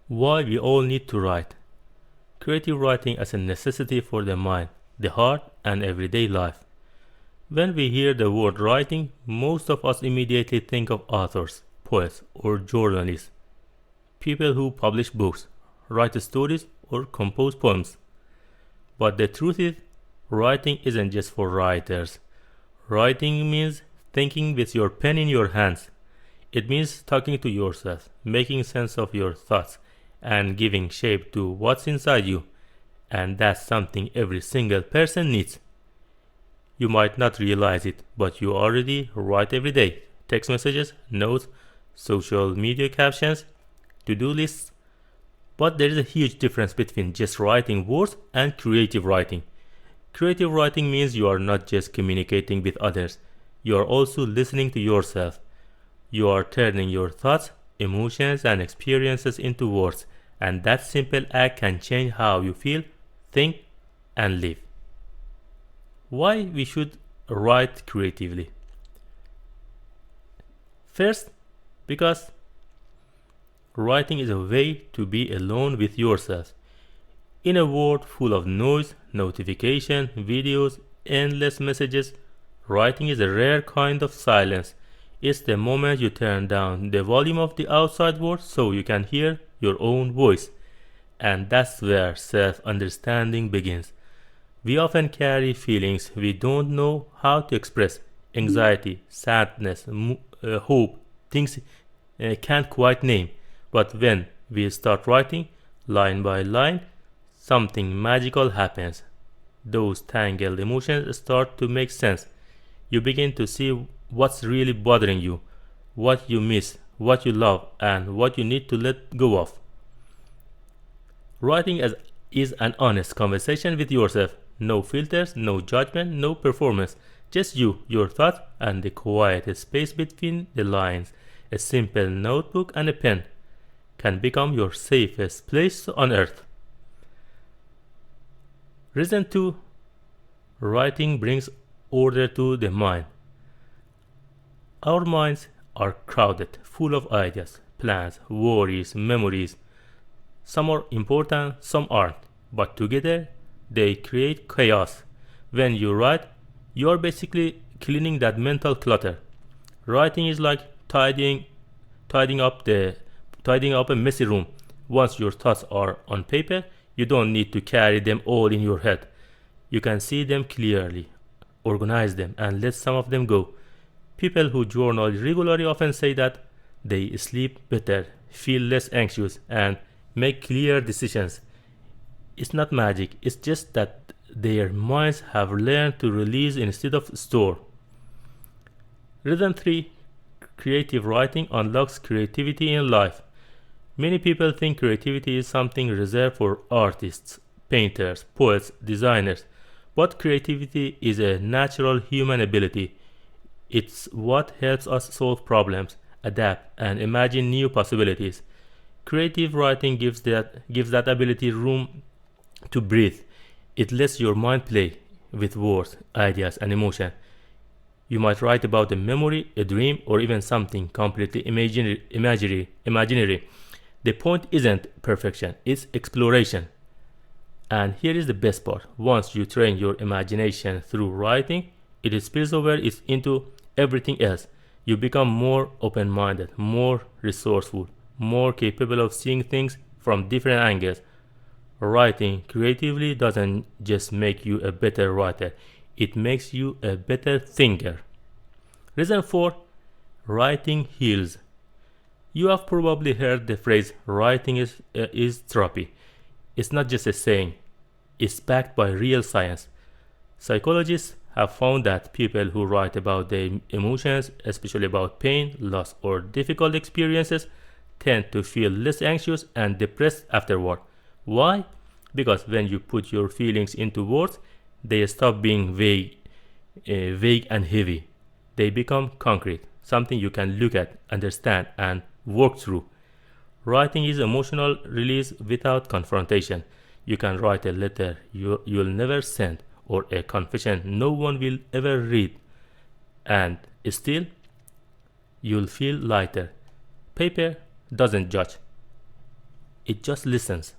Why we all need to write. Creative writing as a necessity for the mind, the heart, and everyday life. When we hear the word writing, most of us immediately think of authors, poets, or journalists, people who publish books, write stories, or compose poems. But the truth is, writing isn't just for writers. Writing means thinking with your pen in your hands. It means talking to yourself, making sense of your thoughts, and giving shape to what's inside you. And that's something every single person needs. You might not realize it, but you already write every day. Text messages, notes, social media captions, to-do lists. But there is a huge difference between just writing words and creative writing. Creative writing means you are not just communicating with others, you are also listening to yourself. You are turning your thoughts, emotions, and experiences into words, and that simple act can change how you feel, think, and live. Why we should write creatively? First, because writing is a way to be alone with yourself. In a world full of noise, notification, videos, endless messages, writing is a rare kind of silence. It's the moment you turn down the volume of the outside world so you can hear your own voice. And that's where self-understanding begins. We often carry feelings we don't know how to express: anxiety, sadness, hope, things can't quite name. But when we start writing, line by line, something magical happens. Those tangled emotions start to make sense. You begin to see what's really bothering you, what you miss, what you love, and what you need to let go of. Writing is an honest conversation with yourself. No filters, no judgment, no performance. Just you, your thoughts, and the quiet space between the lines. A simple notebook and a pen can become your safest place on earth. Reason 2. Writing brings order to the mind. Our minds are crowded, full of ideas, plans, worries, memories. Some are important, some aren't, but together they create chaos. When you write, you are basically cleaning that mental clutter. Writing is like tidying up a messy room. Once your thoughts are on paper, you don't need to carry them all in your head. You can see them clearly, organize them, and let some of them go. People who journal regularly often say that they sleep better, feel less anxious, and make clear decisions. It's not magic, it's just that their minds have learned to release instead of store. Reason 3. Creative writing unlocks creativity in life. Many people think creativity is something reserved for artists, painters, poets, designers, but creativity is a natural human ability. It's what helps us solve problems, adapt, and imagine new possibilities. Creative writing gives that ability room to breathe. It lets your mind play with words, ideas, and emotion. You might write about a memory, a dream, or even something completely imaginary. The point isn't perfection, it's exploration. And here is the best part. Once you train your imagination through writing, it spills over into everything else. You become more open-minded, more resourceful, more capable of seeing things from different angles. Writing creatively doesn't just make you a better writer, it makes you a better thinker. Reason 4. Writing heals. You have probably heard the phrase writing is therapy. It's not just a saying, it's backed by real science. Psychologists have found that people who write about their emotions, especially about pain, loss, or difficult experiences, tend to feel less anxious and depressed afterward. Why? Because when you put your feelings into words, they stop being vague and heavy. They become concrete, something you can look at, understand, and work through. Writing is emotional release without confrontation. You can write a letter you'll never send, or a confession no one will ever read, and still you'll feel lighter. Paper doesn't judge. it just listens.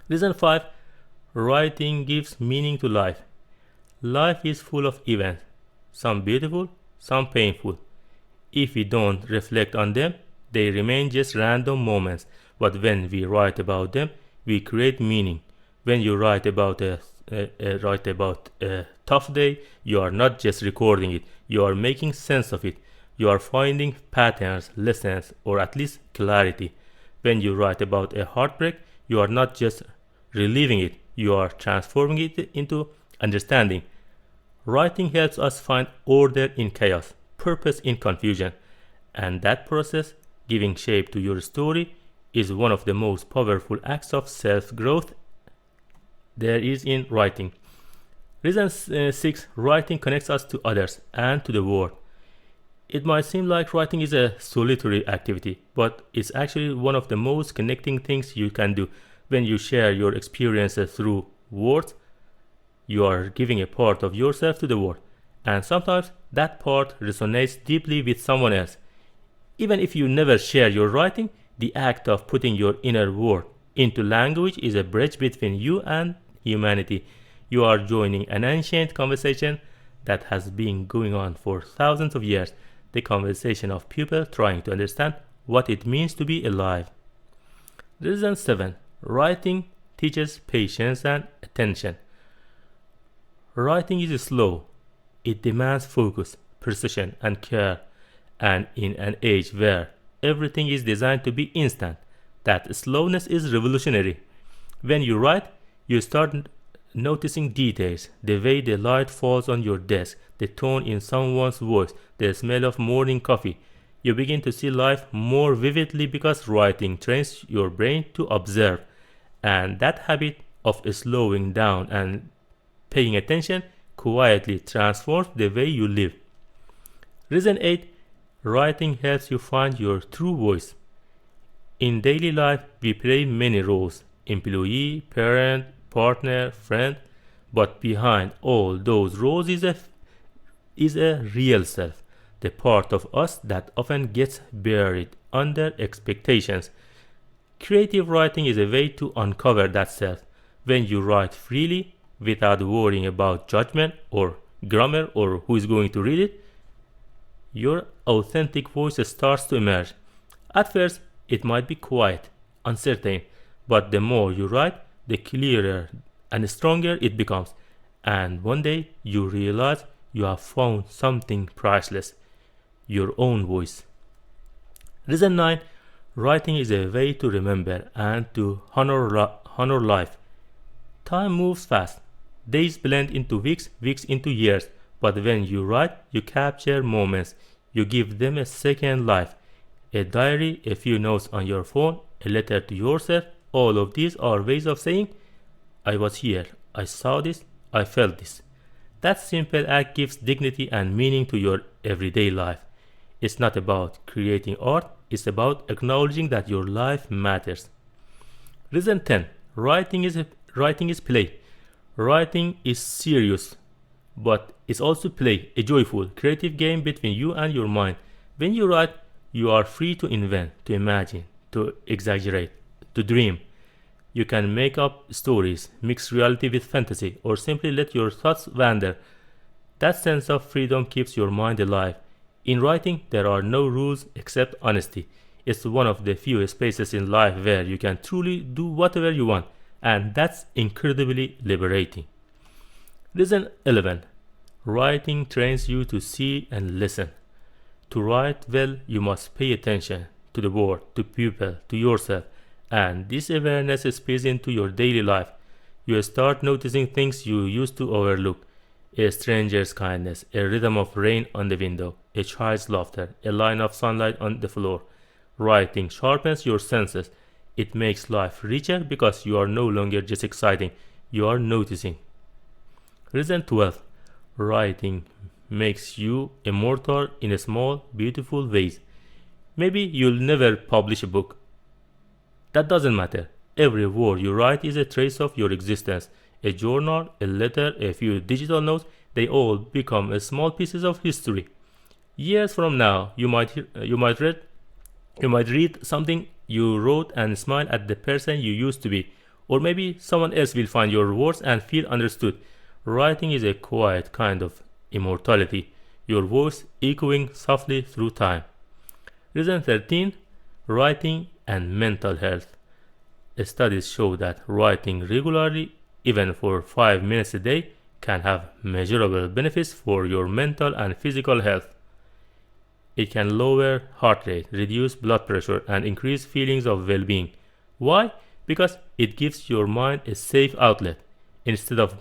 Reason 5. Writing gives meaning to life. Life is full of events, some beautiful, some painful. If we don't reflect on them, they remain just random moments. But when we write about them, we create meaning. When you write about a tough day, you are not just recording it, you are making sense of it. You are finding patterns, lessons, or at least clarity. When you write about a heartbreak, you are not just reliving it, you are transforming it into understanding. Writing helps us find order in chaos, purpose in confusion, and that process, giving shape to your story, is one of the most powerful acts of self-growth there is in writing. Reason 6. Writing connects us to others and to the world. It might seem like writing is a solitary activity, but it's actually one of the most connecting things you can do. When you share your experiences through words, you are giving a part of yourself to the world, and sometimes that part resonates deeply with someone else. Even if you never share your writing, the act of putting your inner world into language is a bridge between you and humanity. You are joining an ancient conversation that has been going on for thousands of years, the conversation of people trying to understand what it means to be alive. Reason 7. Writing teaches patience and attention. Writing is slow. It demands focus, precision, and care. And in an age where everything is designed to be instant, that slowness is revolutionary. When you write, you start noticing details, the way the light falls on your desk, the tone in someone's voice, the smell of morning coffee. You begin to see life more vividly because writing trains your brain to observe. And that habit of slowing down and paying attention quietly transforms the way you live. Reason 8. Writing helps you find your true voice. In daily life, we play many roles: employee, parent, partner, friend. But behind all those roles is a real self, the part of us that often gets buried under expectations. Creative writing is a way to uncover that self. When you write freely, without worrying about judgment or grammar or who is going to read it, your authentic voice starts to emerge. At first, it might be quiet, uncertain, but the more you write, the clearer and stronger it becomes. And one day, you realize you have found something priceless: your own voice. Reason 9. Writing is a way to remember and to honor life. Time moves fast. Days blend into weeks, weeks into years. But when you write, you capture moments. You give them a second life. A diary, a few notes on your phone, a letter to yourself. All of these are ways of saying, I was here, I saw this, I felt this. That simple act gives dignity and meaning to your everyday life. It's not about creating art, it's about acknowledging that your life matters. Reason 10. Writing is play. Writing is serious, but it's also play, a joyful, creative game between you and your mind. When you write, you are free to invent, to imagine, to exaggerate, to dream. You can make up stories, mix reality with fantasy, or simply let your thoughts wander. That sense of freedom keeps your mind alive. In writing, there are no rules except honesty. It's one of the few spaces in life where you can truly do whatever you want, and that's incredibly liberating. Reason 11. Writing trains you to see and listen. To write well, you must pay attention to the world, to people, to yourself, and this awareness spills into your daily life. You start noticing things you used to overlook: a stranger's kindness, a rhythm of rain on the window, a child's laughter, a line of sunlight on the floor. Writing sharpens your senses. It makes life richer because you are no longer just exciting, you are noticing. Reason 12. Writing makes you immortal in small, beautiful ways. Maybe you'll never publish a book. That doesn't matter. Every word you write is a trace of your existence. A journal, a letter, a few digital notes, they all become small pieces of history. Years from now, you might read something you wrote and smile at the person you used to be. Or maybe someone else will find your words and feel understood. Writing is a quiet kind of immortality, your voice echoing softly through time. Reason 13. Writing and mental health. Studies show that writing regularly, even for 5 minutes a day, can have measurable benefits for your mental and physical health. It can lower heart rate, reduce blood pressure, and increase feelings of well-being. Why? Because it gives your mind a safe outlet. Instead of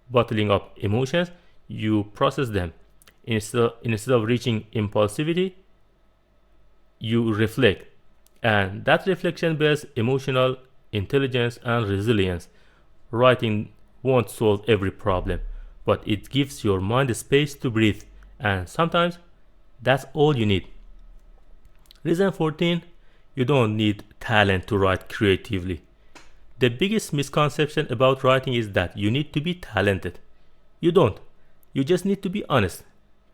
bottling up emotions, you process them. Instead of reaching impulsivity, you reflect. And that reflection builds emotional intelligence and resilience. Writing won't solve every problem, but it gives your mind a space to breathe, and sometimes that's all you need. Reason 14. You don't need talent to write creatively. The biggest misconception about writing is that you need to be talented. You don't. You just need to be honest.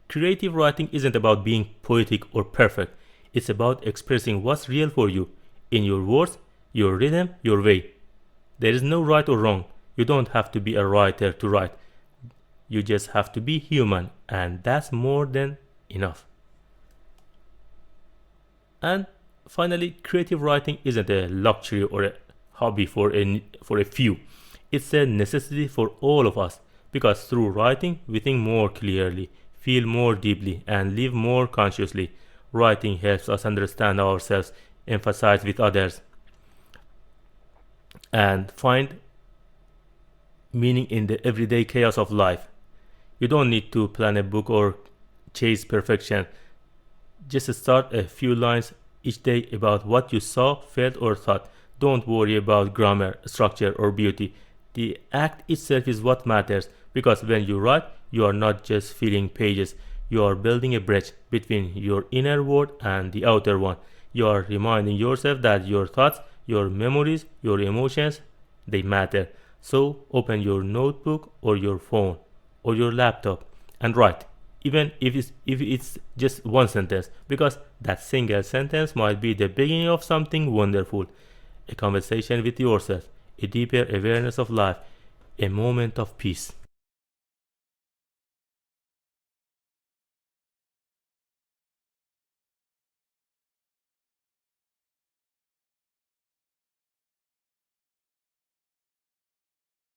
Creative writing isn't about being poetic or perfect. It's about expressing what's real for you, in your words, your rhythm, your way. There is no right or wrong. You don't have to be a writer to write. You just have to be human, and that's more than enough. And finally, creative writing isn't a luxury or a hobby for a few. It's a necessity for all of us, because through writing we think more clearly, feel more deeply, and live more consciously. Writing helps us understand ourselves, empathize with others, and find meaning in the everyday chaos of life. You don't need to plan a book or chase perfection. Just start a few lines each day about what you saw, felt, or thought. Don't worry about grammar, structure, or beauty. The act itself is what matters, because when you write, you are not just filling pages. You are building a bridge between your inner world and the outer one. You are reminding yourself that your thoughts, your memories, your emotions, they matter. So open your notebook or your phone or your laptop and write, even if it's just one sentence, because that single sentence might be the beginning of something wonderful. A conversation with yourself, a deeper awareness of life, a moment of peace.